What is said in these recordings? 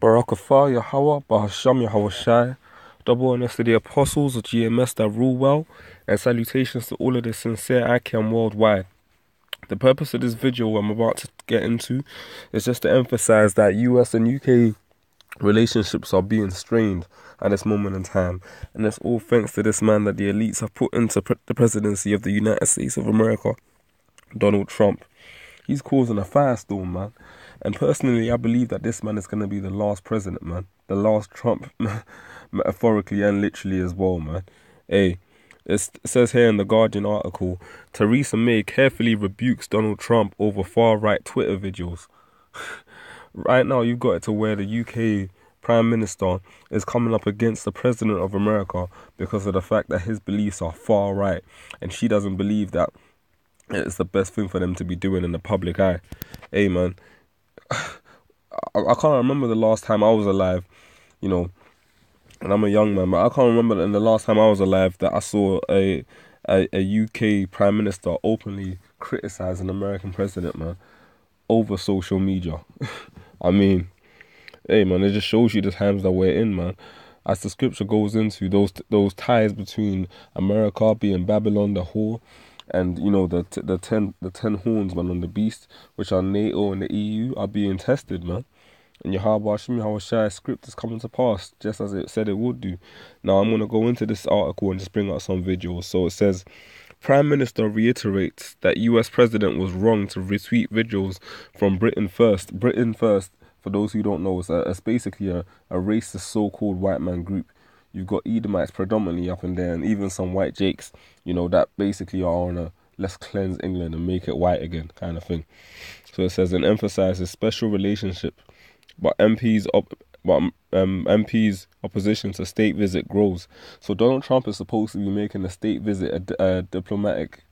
Barakatha Yahweh, Bahasham Yahweh Shai, double honors to the apostles of GMS that rule well, and salutations to all of the sincere ICAM worldwide. The purpose of this video I'm about to get into is just to emphasize that US and UK relationships are being strained at this moment in time, and it's all thanks to this man that the elites have put into the presidency of the United States of America, Donald Trump. He's causing a firestorm, man. And personally, I believe that this man is going to be the last president, man. The last Trump, metaphorically and literally as well, man. Hey, it says here in the Guardian article, Theresa May carefully rebukes Donald Trump over far-right Twitter videos. Right now, you've got it to where the UK Prime Minister is coming up against the President of America because of the fact that his beliefs are far-right. And she doesn't believe that it's the best thing for them to be doing in the public eye. Hey, man. I can't remember the last time I was alive, you know, and I'm a young man, but I can't remember the last time I was alive that I saw a UK Prime Minister openly criticize an American president, man, over social media. I mean, hey, man, it just shows you the times that we're in, man. As the scripture goes into those ties between America being Babylon, the whore, and you know the ten horns, man, on the beast, which are NATO and the EU, are being tested, man. And Yahweh Shai script is coming to pass, just as it said it would do. Now I'm gonna go into this article and just bring out some videos. So it says, Prime Minister reiterates that US President was wrong to retweet videos from Britain First. Britain First, for those who don't know, is basically a racist so-called white man group. You've got Edomites predominantly up in there, and even some white jakes, you know, that basically are on a let's cleanse England and make it white again kind of thing. So it says, and emphasizes special relationship, but MP's opposition to state visit grows. So Donald Trump is supposed to be making a state visit, a diplomatic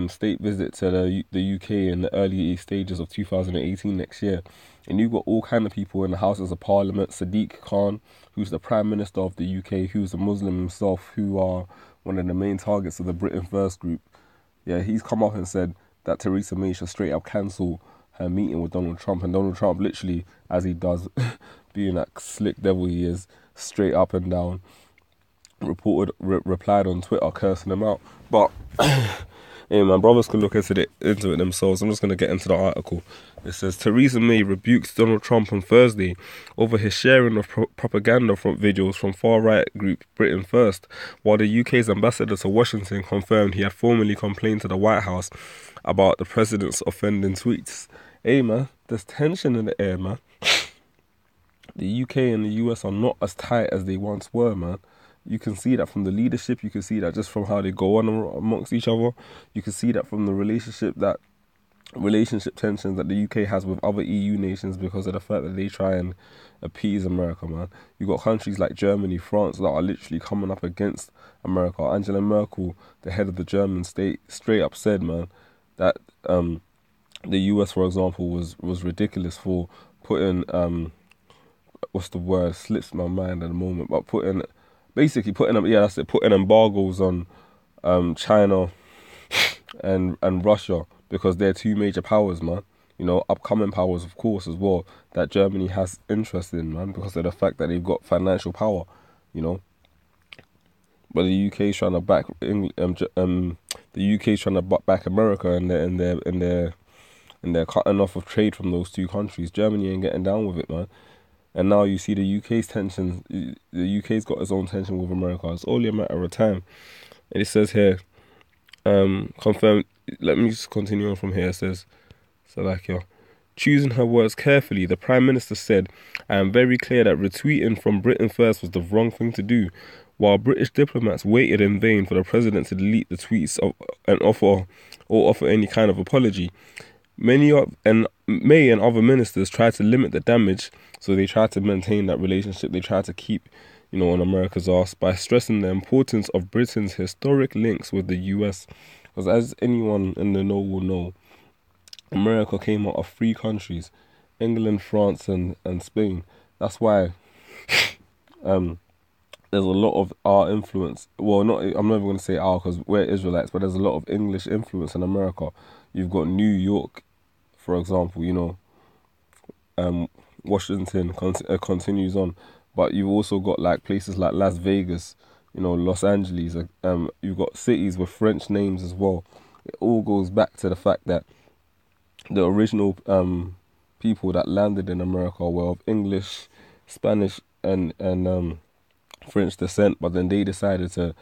state visit to the UK in the early stages of 2018 next year. And you've got all kind of people in the Houses of Parliament, Sadiq Khan, who's the Prime Minister of the UK, who's a Muslim himself, who are one of the main targets of the Britain First group. Yeah, he's come up and said that Theresa May should straight up cancel her meeting with Donald Trump. And Donald Trump, literally, as he does, being that slick devil he is, straight up and down, replied on Twitter, cursing him out. But hey, my brothers can look into it themselves. I'm just going to get into the article. It says, Theresa May rebukes Donald Trump on Thursday over his sharing of propaganda from videos from far-right group Britain First, while the UK's ambassador to Washington confirmed he had formally complained to the White House about the president's offending tweets. Hey, man, there's tension in the air, man. The UK and the US are not as tight as they once were, man. You can see that from the leadership. You can see that just from how they go on amongst each other. You can see that from the relationship tensions that the UK has with other EU nations because of the fact that they try and appease America, man. You got countries like Germany, France that are literally coming up against America. Angela Merkel, the head of the German state, straight up said, man, that the US, for example, was ridiculous for putting what's the word? Slips my mind at the moment, but putting embargoes on China and Russia because they're two major powers, man. You know, upcoming powers, of course, as well, that Germany has interest in, man, because of the fact that they've got financial power, you know. But the UK is trying to back back America, and they're cutting off of trade from those two countries. Germany ain't getting down with it, man. And now you see the UK's tension. The UK's got its own tension with America. It's only a matter of time. And it says here, confirmed. Let me just continue on from here. It says, choosing her words carefully, the Prime Minister said, I am very clear that retweeting from Britain First was the wrong thing to do. While British diplomats waited in vain for the President to delete the tweets and offer any kind of apology, May and other ministers tried to limit the damage, so they tried to maintain that relationship. They tried to keep, you know, on America's ass by stressing the importance of Britain's historic links with the US. Because as anyone in the know will know, America came out of three countries, England, France, and Spain. That's why there's a lot of our influence. Well, I'm never going to say our because we're Israelites, but there's a lot of English influence in America. You've got New York, for example, you know, Washington continues on. But you've also got like places like Las Vegas, you know, Los Angeles. You've got cities with French names as well. It all goes back to the fact that the original people that landed in America were of English, Spanish, and French descent. But then they decided to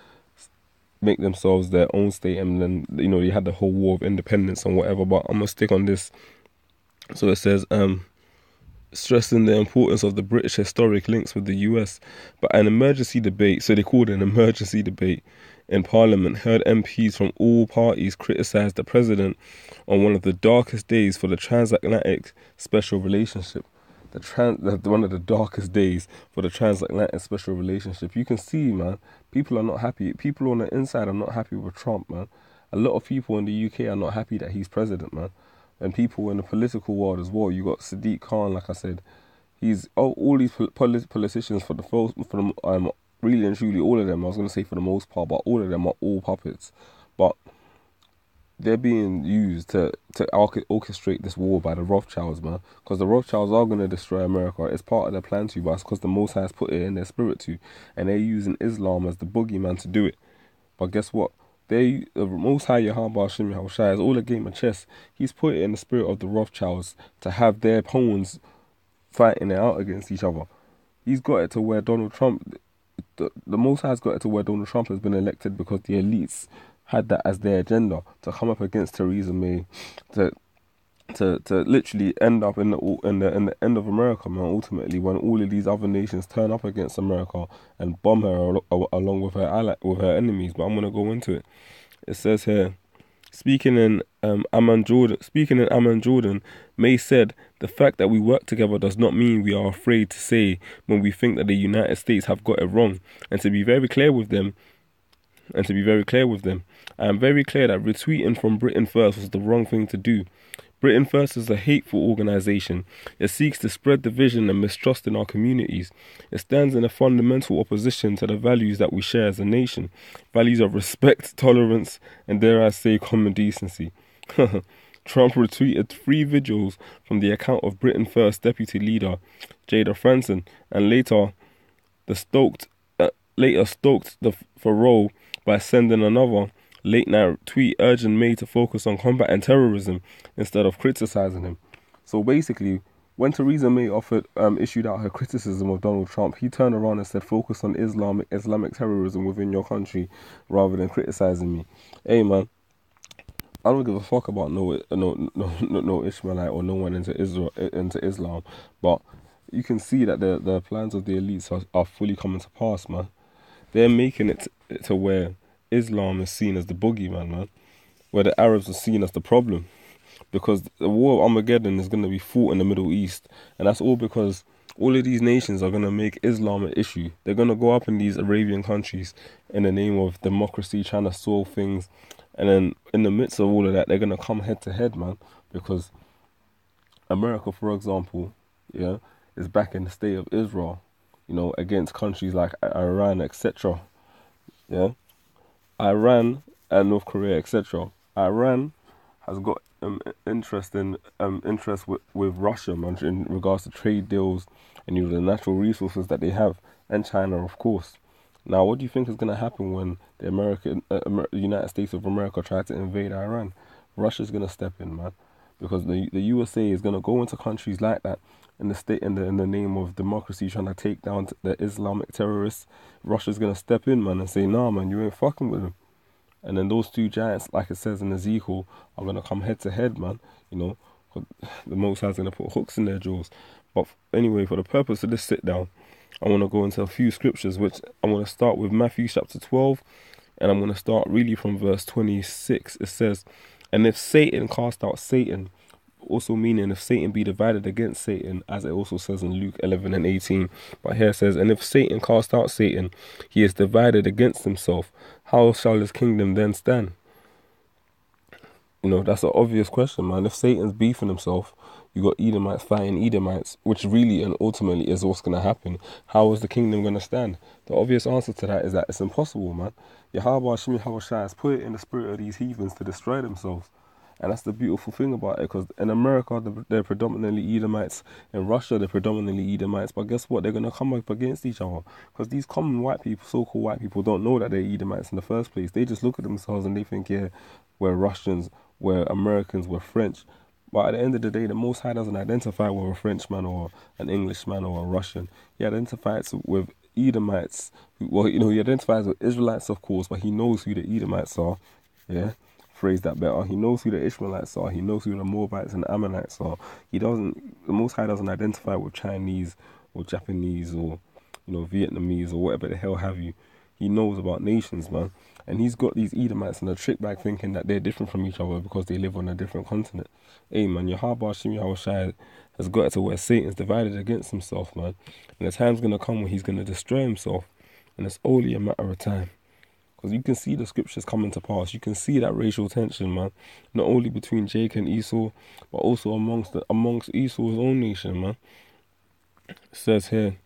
make themselves their own state, and then, you know, you had the whole War of Independence and whatever. But I'm gonna stick on this. So it says, stressing the importance of the British historic links with the US, but an emergency debate, so they called it an emergency debate, in Parliament heard MPs from all parties criticise the President on one of the darkest days for the transatlantic special relationship. One of the darkest days for the transatlantic special relationship. You can see, man, people are not happy. People on the inside are not happy with Trump, man. A lot of people in the UK are not happy that he's president, man. And people in the political world as well. You got Sadiq Khan, like I said. He's all these politicians really and truly, all of them. I was going to say for the most part, but all of them are all puppets. But they're being used to orchestrate this war by the Rothschilds, man. Because the Rothschilds are going to destroy America. It's part of their plan to, but it's because the Most High has put it in their spirit to. And they're using Islam as the boogeyman to do it. But guess what? The Most High Yahweh Hashem Yahushua is all a game of chess. He's put it in the spirit of the Rothschilds to have their pawns fighting it out against each other. He's got it to where Donald Trump, the Most High's got it to where Donald Trump has been elected because the elites had that as their agenda to come up against Theresa May, to literally end up in the end of America, man. Ultimately, when all of these other nations turn up against America and bomb her along with her enemies. But I'm gonna go into it. It says here, speaking in Amman, Jordan, May said, "The fact that we work together does not mean we are afraid to say when we think that the United States have got it wrong, and to be very clear with them." I am very clear that retweeting from Britain First was the wrong thing to do. Britain First is a hateful organisation. It seeks to spread division and mistrust in our communities. It stands in a fundamental opposition to the values that we share as a nation. Values of respect, tolerance, and dare I say, common decency. Trump retweeted 3 videos from the account of Britain First deputy leader, Jada Franson, and later stoked the furore by sending another late-night tweet urging May to focus on combating terrorism instead of criticising him. So basically, when Theresa May issued out her criticism of Donald Trump, he turned around and said, focus on Islamic terrorism within your country rather than criticising me. Hey, man, I don't give a fuck about no Ishmaelite or no one into Islam, but you can see that the plans of the elites are fully coming to pass, man. They're making it to where Islam is seen as the boogeyman, man. Where the Arabs are seen as the problem. Because the war of Armageddon is going to be fought in the Middle East. And that's all because all of these nations are going to make Islam an issue. They're going to go up in these Arabian countries in the name of democracy, trying to solve things. And then in the midst of all of that, they're going to come head to head, man. Because America, for example, yeah, is back in the state of Israel, you know, against countries like Iran, etc. Yeah, Iran and North Korea, etc. Iran has got interest with Russia, man, in regards to trade deals and, you know, the natural resources that they have, and China, of course. Now, what do you think is going to happen when the United States of America try to invade Iran? Russia's going to step in, man, because the USA is going to go into countries like that in the name of democracy, trying to take down the Islamic terrorists. Russia's going to step in, man, and say, nah, man, you ain't fucking with them. And then those 2 giants, like it says in Ezekiel, are going to come head to head, man. You know, the Most High's going to put hooks in their jaws. But anyway, for the purpose of this sit down, I want to go into a few scriptures, which I'm going to start with Matthew chapter 12, and I'm going to start really from verse 26. It says, and if Satan cast out Satan, also meaning if Satan be divided against Satan, as it also says in Luke 11 and 18. But here it says, and if Satan cast out Satan, he is divided against himself. How shall his kingdom then stand? You know, that's an obvious question, man. If Satan's beefing himself, you got Edomites fighting Edomites, which really and ultimately is what's going to happen. How is the kingdom going to stand? The obvious answer to that is that it's impossible, man. Yahweh Hashem Yahushua has put it in the spirit of these heathens to destroy themselves. And that's the beautiful thing about it, because in America, they're predominantly Edomites. In Russia, they're predominantly Edomites. But guess what? They're going to come up against each other. Because these common white people, so-called white people, don't know that they're Edomites in the first place. They just look at themselves and they think, yeah, we're Russians, we're Americans, we're French. But at the end of the day, the Most High doesn't identify with a Frenchman or an Englishman or a Russian. He identifies with Edomites. Well, you know, he identifies with Israelites, of course, but he knows who the Edomites are. Yeah, phrase that better. He knows who the Ishmaelites are. He knows who the Moabites and the Ammonites are. The Most High doesn't identify with Chinese or Japanese or, you know, Vietnamese or whatever the hell have you. He knows about nations, man. And he's got these Edomites in a trick bag thinking that they're different from each other because they live on a different continent. Hey, man, Yahweh Shem Yahushai has got it to where Satan's divided against himself, man. And the time's going to come when he's going to destroy himself. And it's only a matter of time. Because you can see the scriptures coming to pass. You can see that racial tension, man. Not only between Jacob and Esau, but also amongst Esau's own nation, man. It says here,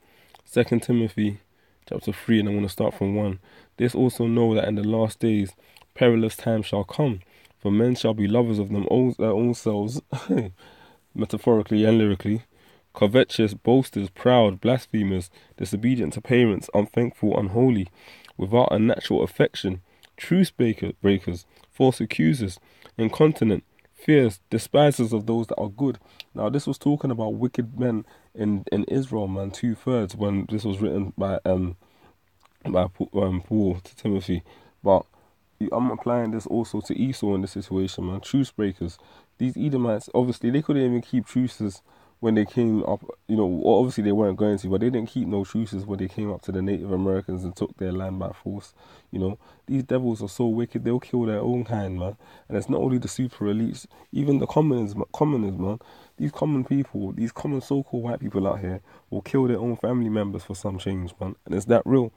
2 Timothy chapter 3, and I'm going to start from 1. This also know that in the last days perilous times shall come, for men shall be lovers of their own selves, metaphorically and lyrically, covetous, boasters, proud, blasphemers, disobedient to parents, unthankful, unholy, without a natural affection, truce breakers, false accusers, incontinent, fierce, despisers of those that are good. Now this was talking about wicked men in Israel, man, 2/3, when this was written by Paul to Timothy. But I'm applying this also to Esau in this situation, man. Truce breakers. These Edomites, obviously, they couldn't even keep truces when they came up, you know, obviously they weren't going to, but they didn't keep no truces when they came up to the Native Americans and took their land by force. You know, these devils are so wicked, they'll kill their own kind, man. And it's not only the super elites, even the commoners, man. These common people, these common so-called white people out here will kill their own family members for some change, man. And it's that real.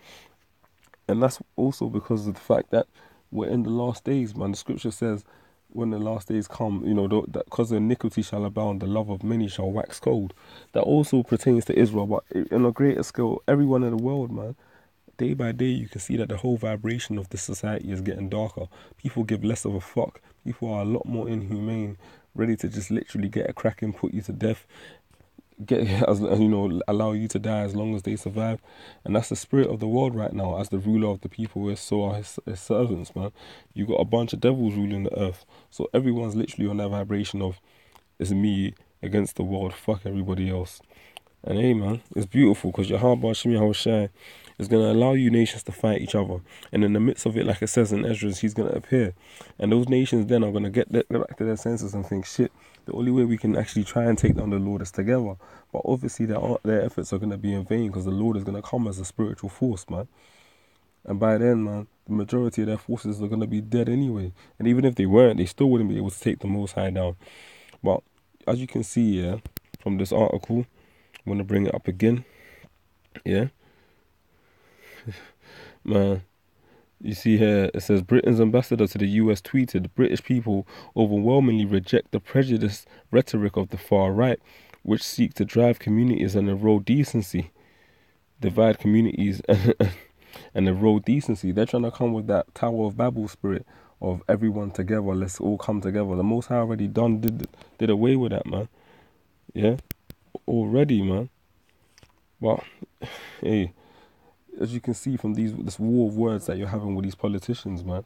And that's also because of the fact that we're in the last days, man. The scripture says, when the last days come, you know, that because iniquity shall abound, the love of many shall wax cold. That also pertains to Israel, but on a greater scale, everyone in the world, man. Day by day, you can see that the whole vibration of the society is getting darker. People give less of a fuck. People are a lot more inhumane, ready to just literally get a crack and put you to death. Allow you to die as long as they survive. And that's the spirit of the world right now. As the ruler of the people is, so are his servants, man. You got a bunch of devils ruling the earth. So everyone's literally on that vibration of, it's me against the world, fuck everybody else. And hey, man, it's beautiful because Yahweh Shem Yahushai is going to allow you nations to fight each other. And in the midst of it, like it says in Ezra, he's going to appear. And those nations then are going to get back to their senses and think, shit, the only way we can actually try and take down the Lord is together. But obviously their efforts are going to be in vain because the Lord is going to come as a spiritual force, man. And by then, man, the majority of their forces are going to be dead anyway. And even if they weren't, they still wouldn't be able to take the Most High down. But as you can see, yeah, from this article, I'm going to bring it up again. Yeah. Man, you see here, it says, Britain's ambassador to the US tweeted, British people overwhelmingly reject the prejudiced rhetoric of the far right, which seek to drive communities and erode decency. Divide communities and erode decency. They're trying to come with that Tower of Babel spirit of everyone together, let's all come together. The Most High already did away with that, man. Yeah, already, man. But hey, as you can see from this war of words that you're having with these politicians, man.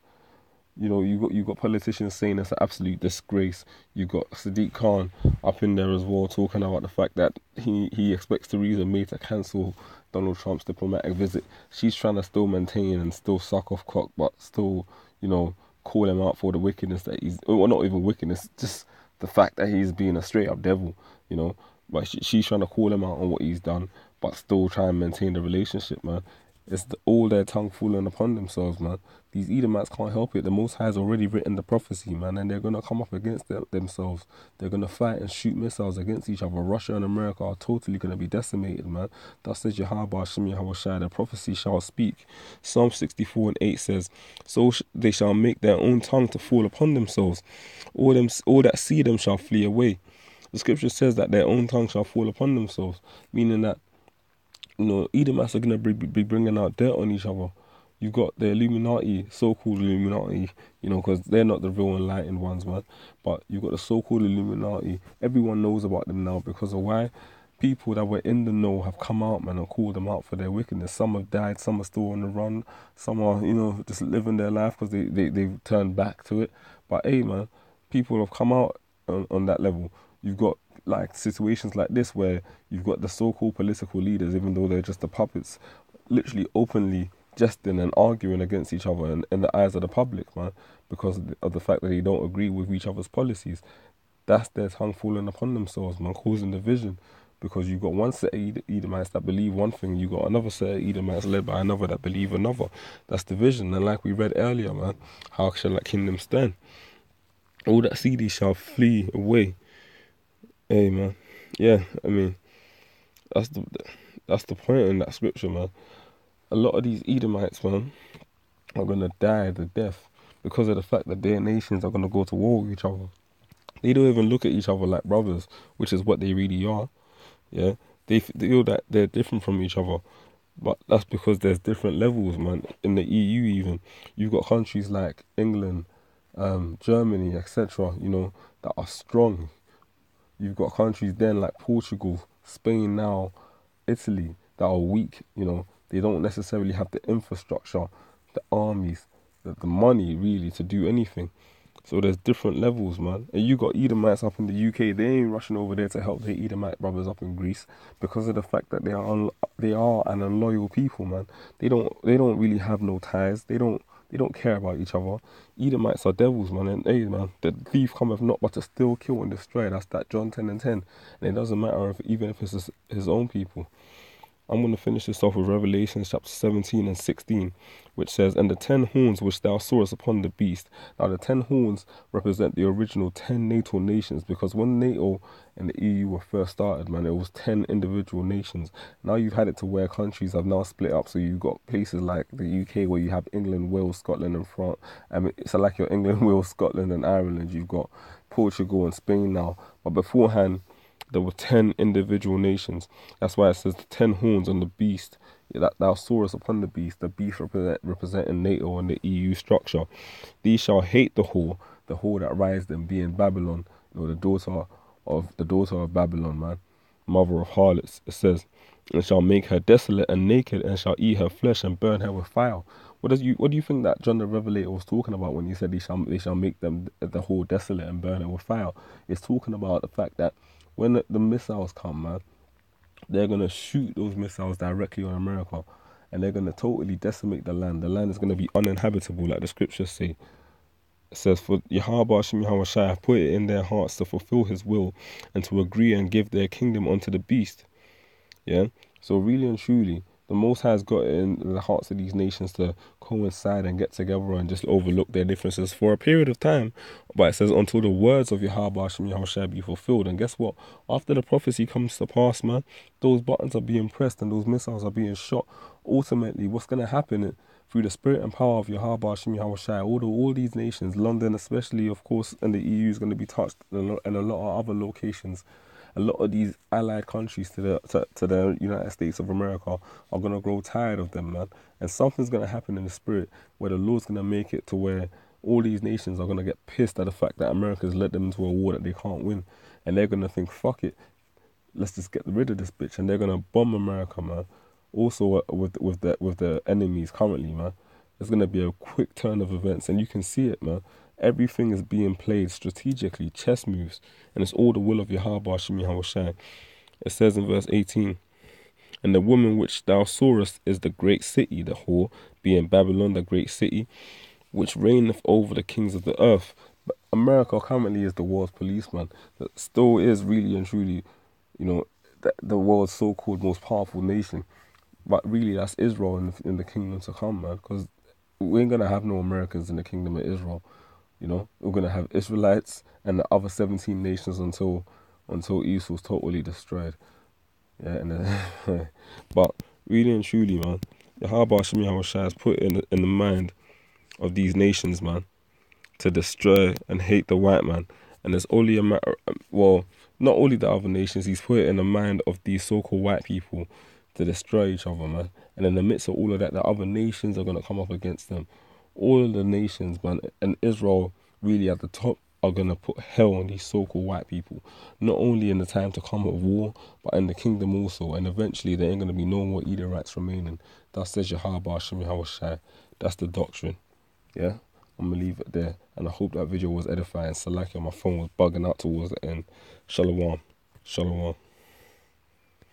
You know, you got politicians saying it's an absolute disgrace. You got Sadiq Khan up in there as well, talking about the fact that he expects Theresa May to cancel Donald Trump's diplomatic visit. She's trying to still maintain and still suck off cock, but still, you know, call him out for the wickedness that he's, well, not even wickedness, just the fact that he's being a straight up devil, you know. But she's trying to call him out on what he's done, but still try and maintain the relationship, man. It's all their tongue falling upon themselves, man. These Edomites can't help it. The Most High has already written the prophecy, man, and they're going to come up against themselves. They're going to fight and shoot missiles against each other. Russia and America are totally going to be decimated, man. Thus says Yahweh Shem Yahushai, the prophecy shall speak. Psalm 64:8 says, so they shall make their own tongue to fall upon themselves. All that see them shall flee away. The scripture says that their own tongue shall fall upon themselves, meaning that, you know, Edomites are going to be bringing out dirt on each other. You've got the Illuminati, so-called Illuminati, you know, because they're not the real enlightened ones, man. But you've got the so-called Illuminati. Everyone knows about them now because of why? People that were in the know have come out, man, and called them out for their wickedness. Some have died, some are still on the run, some are, you know, just living their life because they've turned back to it. But hey, man, people have come out on that level. You've got like situations like this where you've got the so-called political leaders, even though they're just the puppets, literally openly jesting and arguing against each other in the eyes of the public, man, because of the fact that they don't agree with each other's policies. That's their tongue falling upon themselves, man, causing division. Because you've got one set of Edomites that believe one thing, you got another set of Edomites led by another that believe another. That's division. And like we read earlier, man, how shall that kingdom stand? All that see thee shall flee away. Hey, man. Yeah, I mean, that's the point in that scripture, man. A lot of these Edomites, man, are going to die the death because of the fact that their nations are going to go to war with each other. They don't even look at each other like brothers, which is what they really are. Yeah, they feel that they're different from each other, but that's because there's different levels, man. In the EU, even you've got countries like England, Germany, etc. You know, that are strong. You've got countries then like Portugal, Spain now, Italy that are weak. You know, they don't necessarily have the infrastructure, the armies, the money really to do anything. So there's different levels, man. And you got Edomites up in the UK. They ain't rushing over there to help their Edomite brothers up in Greece because of the fact that they are an unloyal people, man. They don't really have no ties. They don't care about each other. Edomites are devils, man. And hey, man, the thief cometh not but to steal, kill, and destroy. That's that John 10:10. And it doesn't matter even if it's his own people. I'm going to finish this off with Revelation chapter 17 and 16, which says, "And the 10 horns which thou sawest upon the beast." Now the 10 horns represent the original 10 NATO nations, because when NATO and the EU were first started, man, it was 10 individual nations. Now you've had it to where countries have now split up, so you've got places like the UK where you have England, Wales, Scotland and France. I mean, it's like your England, Wales, Scotland and Ireland. You've got Portugal and Spain now, but beforehand there were 10 individual nations. That's why it says the 10 horns on the beast that thou sawest upon the beast representing NATO and the EU structure. These shall hate the whore that rised them, being Babylon, you know, the daughter of Babylon, man, mother of harlots. It says, "And shall make her desolate and naked, and shall eat her flesh and burn her with fire." What do you think that John the Revelator was talking about when he said they shall make them the whole desolate and burn her with fire? It's talking about the fact that when the missiles come, man, they're going to shoot those missiles directly on America, and they're going to totally decimate the land. The land is going to be uninhabitable, like the scriptures say. It says, "For Yahweh have put it in their hearts to fulfill his will, and to agree and give their kingdom unto the beast." Yeah? So really and truly, the Most High has got it in the hearts of these nations to coincide and get together and just overlook their differences for a period of time. But it says, until the words of Yahweh be fulfilled. And guess what? After the prophecy comes to pass, man, those buttons are being pressed and those missiles are being shot. Ultimately, what's going to happen through the spirit and power of Yahweh all these nations, London especially, of course, and the EU is going to be touched, and a lot of other locations. A lot of these allied countries to the United States of America are going to grow tired of them, man. And something's going to happen in the spirit where the Lord's going to make it to where all these nations are going to get pissed at the fact that America's led them into a war that they can't win. And they're going to think, fuck it, let's just get rid of this bitch. And they're going to bomb America, man. Also with the enemies currently, man. There's going to be a quick turn of events, and you can see it, man. Everything is being played strategically, chess moves, and it's all the will of Yahweh Shai. It says in verse 18, "And the woman which thou sawest is the great city, the whore, being Babylon, the great city, which reigneth over the kings of the earth." But America currently is the world's policeman. That still is really and truly, you know, the world's so-called most powerful nation. But really, that's Israel in the kingdom to come, man. Because we ain't gonna have no Americans in the kingdom of Israel. You know, we're going to have Israelites and the other 17 nations until Esau's totally destroyed. Yeah, and but really and truly, man, Yahweh has put in the mind of these nations, man, to destroy and hate the white man. And there's only a matter, well, not only the other nations, he's put it in the mind of these so-called white people to destroy each other, man. And in the midst of all of that, the other nations are going to come up against them. All of the nations, man, and Israel really at the top are going to put hell on these so-called white people. Not only in the time to come of war, but in the kingdom also. And eventually there ain't going to be no more Edomites remaining. Thus says Yahweh Hashem Yahushai. That's the doctrine. Yeah? I'm going to leave it there. And I hope that video was edifying. Salakia, my phone was bugging out towards the end. Shalom. Shalom.